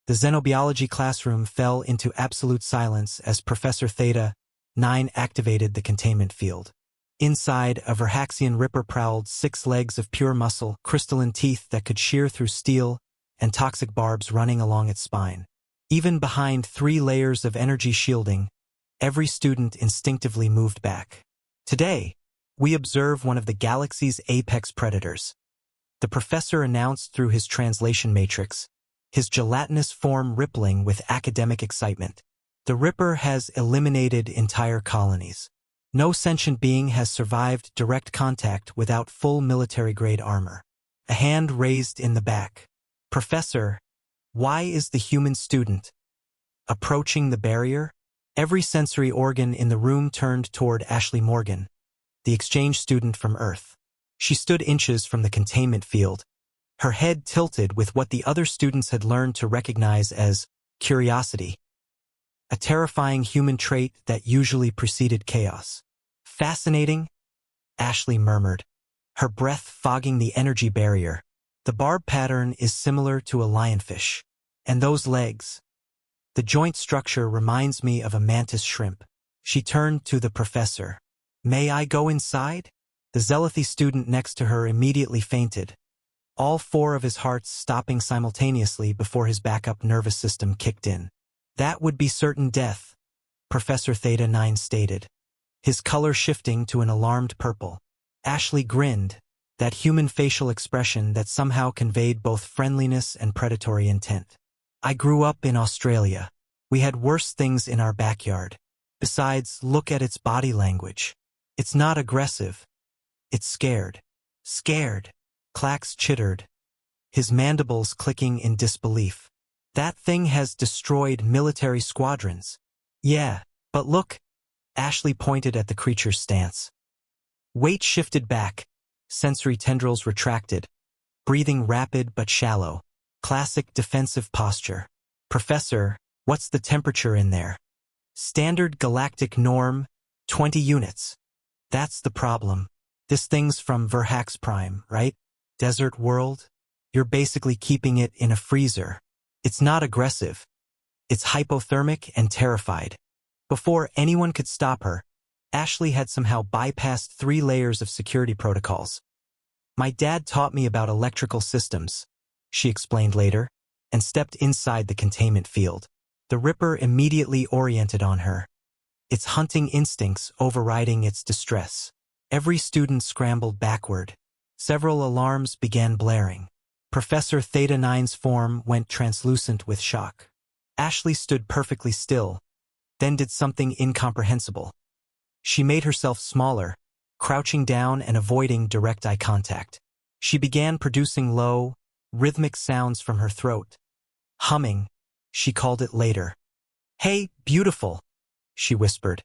The xenobiology classroom fell into absolute silence as Professor Theta 9 activated the containment field. Inside, a Verhaxian ripper prowled, 6 legs of pure muscle, crystalline teeth that could shear through steel, and toxic barbs running along its spine. Even behind 3 layers of energy shielding, every student instinctively moved back. Today, we observe one of the galaxy's apex predators. The professor announced through his translation matrix, his gelatinous form rippling with academic excitement. The Ripper has eliminated entire colonies. No sentient being has survived direct contact without full military-grade armor. A hand raised in the back. Professor, why is the human student approaching the barrier? Every sensory organ in the room turned toward Ashley Morgan, the exchange student from Earth. She stood inches from the containment field, her head tilted with what the other students had learned to recognize as curiosity, a terrifying human trait that usually preceded chaos. Fascinating, Ashley murmured, her breath fogging the energy barrier. The barb pattern is similar to a lionfish. And those legs. The joint structure reminds me of a mantis shrimp. She turned to the professor. May I go inside? The zealothy student next to her immediately fainted, all 4 of his hearts stopping simultaneously before his backup nervous system kicked in. That would be certain death, Professor Theta 9 stated, his color shifting to an alarmed purple. Ashley grinned, that human facial expression that somehow conveyed both friendliness and predatory intent. I grew up in Australia. We had worse things in our backyard. Besides, look at its body language. It's not aggressive. It's scared. Scared. Clax chittered, his mandibles clicking in disbelief. That thing has destroyed military squadrons. Yeah, but look. Ashley pointed at the creature's stance. Weight shifted back, sensory tendrils retracted, breathing rapid but shallow. Classic defensive posture. Professor, what's the temperature in there? Standard galactic norm, 20 units. That's the problem. This thing's from Verhax Prime, right? Desert world? You're basically keeping it in a freezer. It's not aggressive. It's hypothermic and terrified. Before anyone could stop her, Ashley had somehow bypassed 3 layers of security protocols. My dad taught me about electrical systems, she explained later, and stepped inside the containment field. The Ripper immediately oriented on her, its hunting instincts overriding its distress. Every student scrambled backward. Several alarms began blaring. Professor Theta 9's form went translucent with shock. Ashley stood perfectly still, then did something incomprehensible. She made herself smaller, crouching down and avoiding direct eye contact. She began producing low, rhythmic sounds from her throat. Humming, she called it later. Hey, beautiful, she whispered,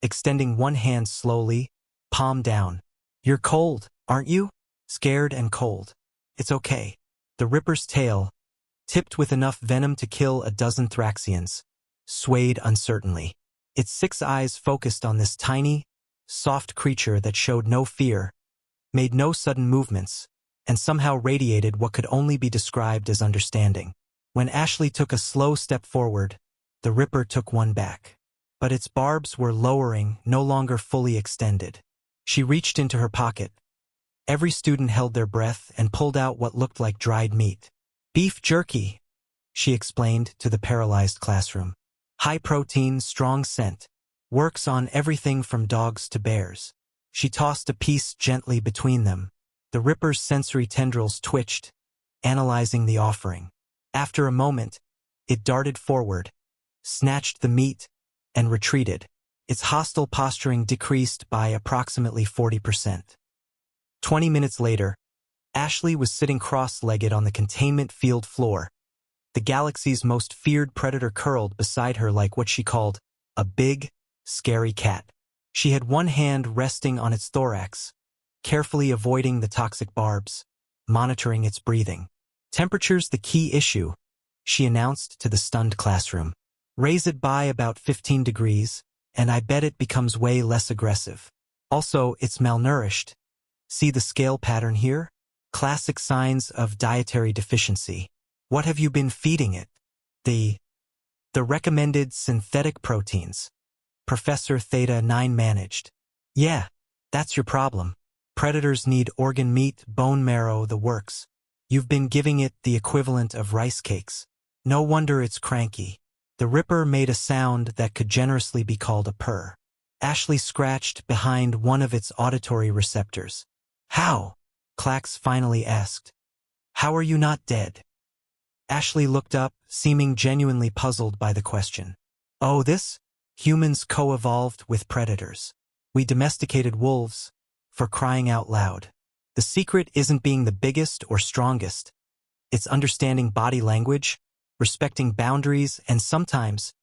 extending one hand slowly, palm down. You're cold, aren't you? Scared and cold. It's okay. The Ripper's tail, tipped with enough venom to kill a dozen Thraxians, swayed uncertainly. Its 6 eyes focused on this tiny, soft creature that showed no fear, made no sudden movements, and somehow radiated what could only be described as understanding. When Ashley took a slow step forward, the Ripper took one back. But its barbs were lowering, no longer fully extended. She reached into her pocket. Every student held their breath and pulled out what looked like dried meat. Beef jerky, she explained to the paralyzed classroom. High protein, strong scent. Works on everything from dogs to bears. She tossed a piece gently between them. The Ripper's sensory tendrils twitched, analyzing the offering. After a moment, it darted forward, snatched the meat, and retreated. Its hostile posturing decreased by approximately 40%. 20 minutes later, Ashley was sitting cross-legged on the containment field floor. The galaxy's most feared predator curled beside her like what she called a big, scary cat. She had one hand resting on its thorax, carefully avoiding the toxic barbs, monitoring its breathing. Temperature's the key issue, she announced to the stunned classroom. Raise it by about 15 degrees, and I bet it becomes way less aggressive. Also, it's malnourished. See the scale pattern here? Classic signs of dietary deficiency. What have you been feeding it? The recommended synthetic proteins. Professor Theta 9 managed. Yeah, that's your problem. Predators need organ meat, bone marrow, the works. You've been giving it the equivalent of rice cakes. No wonder it's cranky. The Ripper made a sound that could generously be called a purr. Ashley scratched behind one of its auditory receptors. How? Clax finally asked. How are you not dead? Ashley looked up, seeming genuinely puzzled by the question. Oh, this? Humans co-evolved with predators. We domesticated wolves, for crying out loud. The secret isn't being the biggest or strongest. It's understanding body language, respecting boundaries, and sometimes,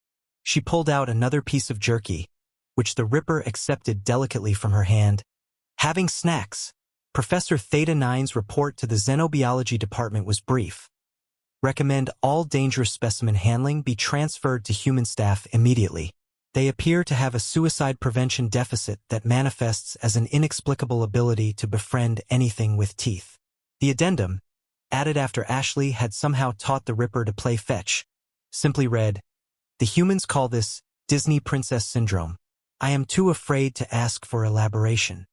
she pulled out another piece of jerky, which the Ripper accepted delicately from her hand. Having snacks. Professor Theta 9's report to the Xenobiology department was brief. Recommend all dangerous specimen handling be transferred to human staff immediately. They appear to have a suicide prevention deficit that manifests as an inexplicable ability to befriend anything with teeth. The addendum, added after Ashley had somehow taught the Ripper to play fetch, simply read, "The humans call this Disney Princess Syndrome. I am too afraid to ask for elaboration."